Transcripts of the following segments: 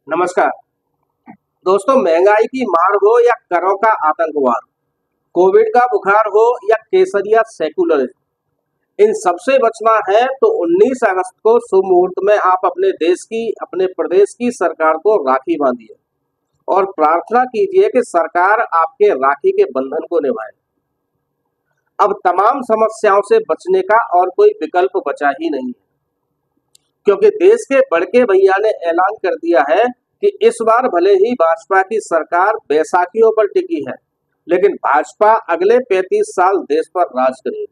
नमस्कार दोस्तों। महंगाई की मार हो या करों का आतंकवाद, कोविड का बुखार हो या केसरिया सेकुलरिज्म, इन सबसे बचना है तो 19 अगस्त को शुभ मुहूर्त में आप अपने प्रदेश की सरकार को राखी बांधिए और प्रार्थना कीजिए कि सरकार आपके राखी के बंधन को निभाए। अब तमाम समस्याओं से बचने का और कोई विकल्प बचा ही नहीं है, क्योंकि देश के बड़के भैया ने ऐलान कर दिया है कि इस बार भले ही भाजपा की सरकार बैसाखियों पर टिकी है, लेकिन भाजपा अगले 35 साल देश पर राज करेगी।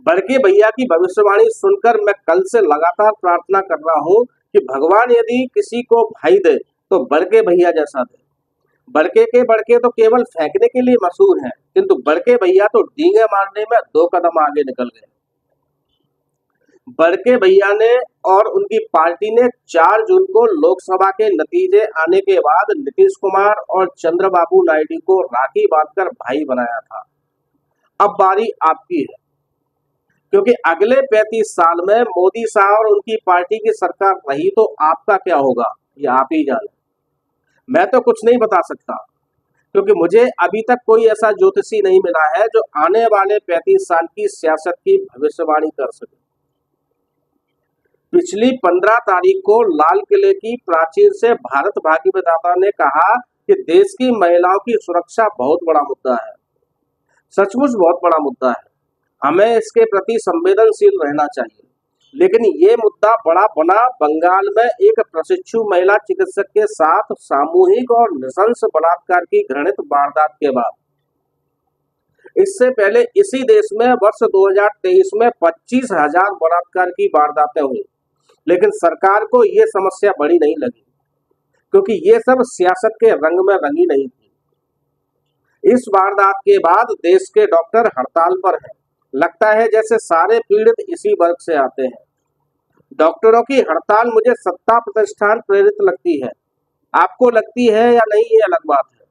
बड़के भैया की भविष्यवाणी सुनकर मैं कल से लगातार प्रार्थना कर रहा हूं कि भगवान यदि किसी को भाई दे तो बड़के भैया जैसा दे। बड़के तो केवल फेंकने के लिए मशहूर हैं, किंतु बड़के भैया तो डींगे मारने में 2 कदम आगे निकल गए। बड़के भैया ने और उनकी पार्टी ने 4 जून को लोकसभा के नतीजे आने के बाद नीतीश कुमार और चंद्रबाबू नायडू को राखी बांधकर भाई बनाया था। अब बारी आपकी है, क्योंकि अगले 35 साल में मोदी साहब और उनकी पार्टी की सरकार रही तो आपका क्या होगा ये आप ही जाने। मैं तो कुछ नहीं बता सकता, क्योंकि मुझे अभी तक कोई ऐसा ज्योतिषी नहीं मिला है जो आने वाले 35 साल की सियासत की भविष्यवाणी कर सके। पिछली 15 तारीख को लाल किले की प्राचीर से भारत भाग्यविधाता ने कहा कि देश की महिलाओं की सुरक्षा बहुत बड़ा मुद्दा है। सचमुच बहुत बड़ा मुद्दा है, हमें इसके प्रति संवेदनशील रहना चाहिए। लेकिन ये मुद्दा बड़ा बना बंगाल में एक प्रशिक्षु महिला चिकित्सक के साथ सामूहिक और नृशंस बलात्कार की घृणित वारदात के बाद। इससे पहले इसी देश में वर्ष 2023 में 25,000 बलात्कार की वारदातें हुई, लेकिन सरकार को ये समस्या बड़ी नहीं लगी, क्योंकि ये सब सियासत के रंग में रंगी नहीं थी। इस वारदात के बाद देश के डॉक्टर हड़ताल पर हैं। लगता है जैसे सारे पीड़ित इसी वर्ग से आते हैं। डॉक्टरों की हड़ताल मुझे सत्ता प्रतिष्ठान प्रेरित लगती है। आपको लगती है या नहीं ये अलग बात है।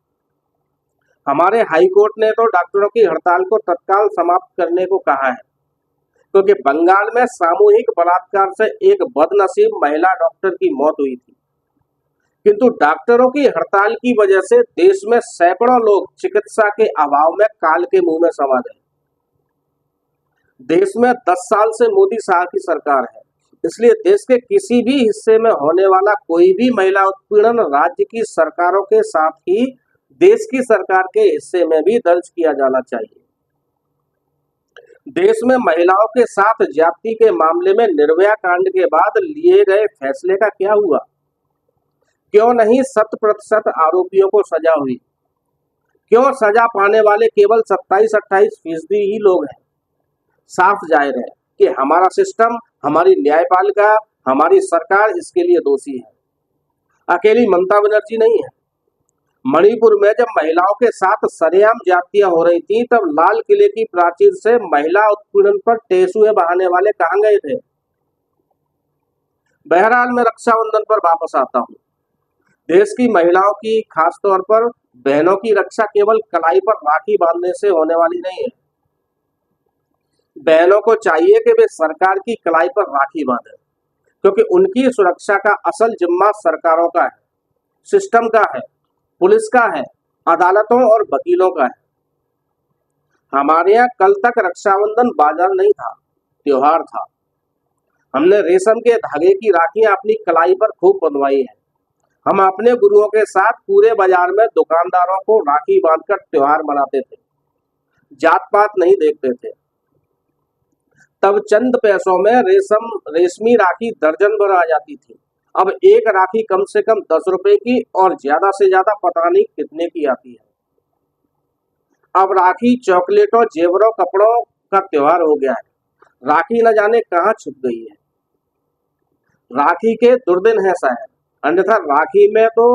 हमारे हाई कोर्ट ने तो डॉक्टरों की हड़ताल को तत्काल समाप्त करने को कहा है, क्योंकि बंगाल में सामूहिक बलात्कार से एक बदनसीब महिला डॉक्टर की मौत हुई थी। किंतु डॉक्टरों की हड़ताल की वजह से देश में सैकड़ों लोग चिकित्सा के अभाव में काल के मुंह में समा गए। देश में 10 साल से मोदी साहब की सरकार है, इसलिए देश के किसी भी हिस्से में होने वाला कोई भी महिला उत्पीड़न राज्य की सरकारों के साथ ही देश की सरकार के हिस्से में भी दर्ज किया जाना चाहिए। देश में महिलाओं के साथ ज्यादती के मामले में निर्भया कांड के बाद लिए गए फैसले का क्या हुआ? क्यों नहीं 100% आरोपियों को सजा हुई? क्यों सजा पाने वाले केवल 27-28% ही लोग हैं? साफ जाहिर है कि हमारा सिस्टम, हमारी न्यायपालिका, हमारी सरकार इसके लिए दोषी है। अकेली ममता बनर्जी नहीं है। मणिपुर में जब महिलाओं के साथ सरेआम ज्यादतियां हो रही थी, तब लाल किले की प्राचीर से महिला उत्पीड़न पर टेसुए बहाने वाले कहां गए थे? बहरहाल मैं रक्षाबंधन पर वापस आता हूं। देश की महिलाओं की, खासतौर पर बहनों की रक्षा केवल कलाई पर राखी बांधने से होने वाली नहीं है। बहनों को चाहिए कि वे सरकार की कलाई पर राखी बांधें, क्योंकि उनकी सुरक्षा का असल जिम्मा सरकारों का है, सिस्टम का है, पुलिस का है, अदालतों और वकीलों का है। हमारे यहाँ कल तक रक्षाबंधन बाजार नहीं था, त्योहार था। हमने रेशम के धागे की राखियां अपनी कलाई पर खूब बंधवाई है। हम अपने गुरुओं के साथ पूरे बाजार में दुकानदारों को राखी बांधकर त्योहार मनाते थे, जात पात नहीं देखते थे। तब चंद पैसों में रेशमी राखी दर्जन भर आ जाती थी। अब एक राखी कम से कम 10 रुपए की और ज्यादा से ज्यादा पता नहीं कितने की आती है। अब राखी चॉकलेटों, जेवरों, कपड़ों का त्योहार हो गया है। राखी न जाने कहाँ छुप गई है। राखी के दुर्दिन है शायद, अन्यथा राखी में तो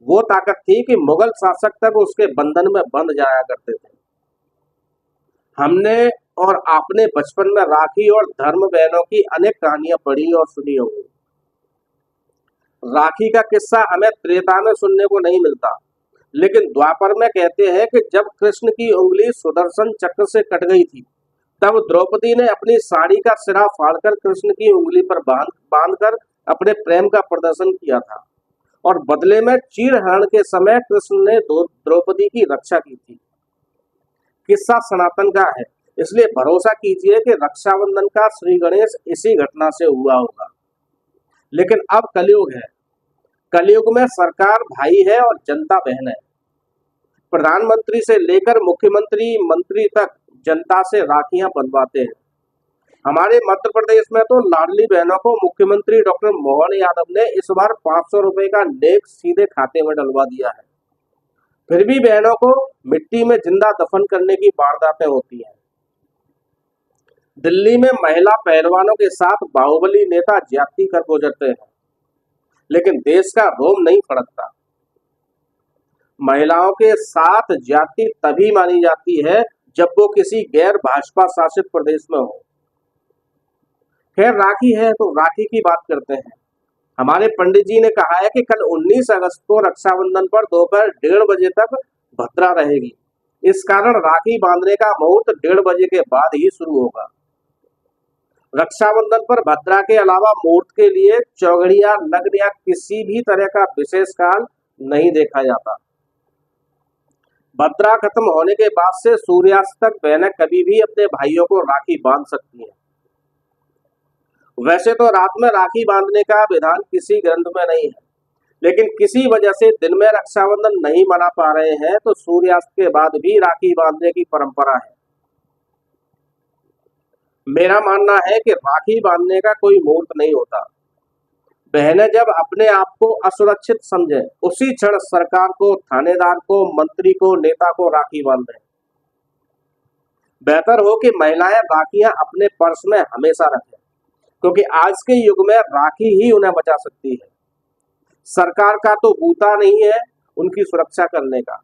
वो ताकत थी कि मुगल शासक तक उसके बंधन में बंध जाया करते थे। हमने और आपने बचपन में राखी और धर्म बहनों की अनेक कहानियां पढ़ी और सुनी होंगी। राखी का किस्सा हमें त्रेता में सुनने को नहीं मिलता, लेकिन द्वापर में कहते हैं कि जब कृष्ण की उंगली सुदर्शन चक्र से कट गई थी, तब द्रौपदी ने अपनी साड़ी का सिरा फाड़कर कृष्ण की उंगली पर बांधकर अपने प्रेम का प्रदर्शन किया था। और बदले में चीरहरण के समय कृष्ण ने द्रौपदी की रक्षा की थी। किस्सा सनातन का है, इसलिए भरोसा कीजिए कि रक्षाबंधन का श्री गणेश इसी घटना से हुआ होगा। लेकिन अब कलयुग है, कलयुग में सरकार भाई है और जनता बहन है। प्रधानमंत्री से लेकर मुख्यमंत्री मंत्री तक जनता से राखियां बंधवाते हैं। हमारे मध्य प्रदेश में तो लाडली बहनों को मुख्यमंत्री डॉक्टर मोहन यादव ने इस बार 500 रुपए का नेक सीधे खाते में डलवा दिया है। फिर भी बहनों को मिट्टी में जिंदा दफन करने की वारदातें होती हैं। दिल्ली में महिला पहलवानों के साथ बाहुबली नेता ज्यादती कर गुजरते हैं, लेकिन देश का रोम नहीं फड़कता। महिलाओं के साथ ज्यादती तभी मानी जाती है जब वो किसी गैर भाजपा शासित प्रदेश में हो। खैर, राखी है तो राखी की बात करते हैं। हमारे पंडित जी ने कहा है कि कल 19 अगस्त को रक्षाबंधन पर दोपहर 1:30 बजे तक भद्रा रहेगी। इस कारण राखी बांधने का मुहूर्त 1:30 बजे के बाद ही शुरू होगा। रक्षाबंधन पर भद्रा के अलावा मुहूर्त के लिए चौघड़िया, लग्न या किसी भी तरह का विशेष काल नहीं देखा जाता। भद्रा खत्म होने के बाद से सूर्यास्त तक बहनें कभी भी अपने भाइयों को राखी बांध सकती हैं। वैसे तो रात में राखी बांधने का विधान किसी ग्रंथ में नहीं है, लेकिन किसी वजह से दिन में रक्षाबंधन नहीं मना पा रहे हैं तो सूर्यास्त के बाद भी राखी बांधने की परंपरा है। मेरा मानना है कि राखी बांधने का कोई मुहूर्त नहीं होता। बहनें जब अपने आप को असुरक्षित समझें, उसी क्षण सरकार को, थानेदार को, मंत्री को, नेता को राखी बांधें। बेहतर हो कि महिलाएं राखियां अपने पर्स में हमेशा रखें, क्योंकि आज के युग में राखी ही उन्हें बचा सकती है। सरकार का तो बूता नहीं है उनकी सुरक्षा करने का।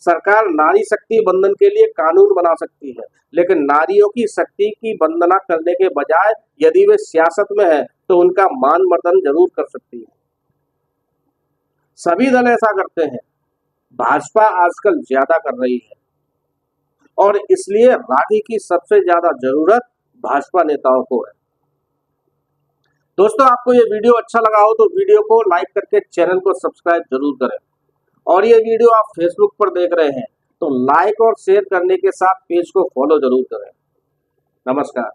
सरकार नारी शक्ति बंधन के लिए कानून बना सकती है, लेकिन नारियों की शक्ति की वंदना करने के बजाय यदि वे सियासत में है तो उनका मान मर्दन जरूर कर सकती है। सभी दल ऐसा करते हैं, भाजपा आजकल ज्यादा कर रही है, और इसलिए राखी की सबसे ज्यादा जरूरत भाजपा नेताओं को है। दोस्तों, आपको ये वीडियो अच्छा लगा हो तो वीडियो को लाइक करके चैनल को सब्सक्राइब जरूर करें, और ये वीडियो आप फेसबुक पर देख रहे हैं तो लाइक और शेयर करने के साथ पेज को फॉलो जरूर करें। नमस्कार।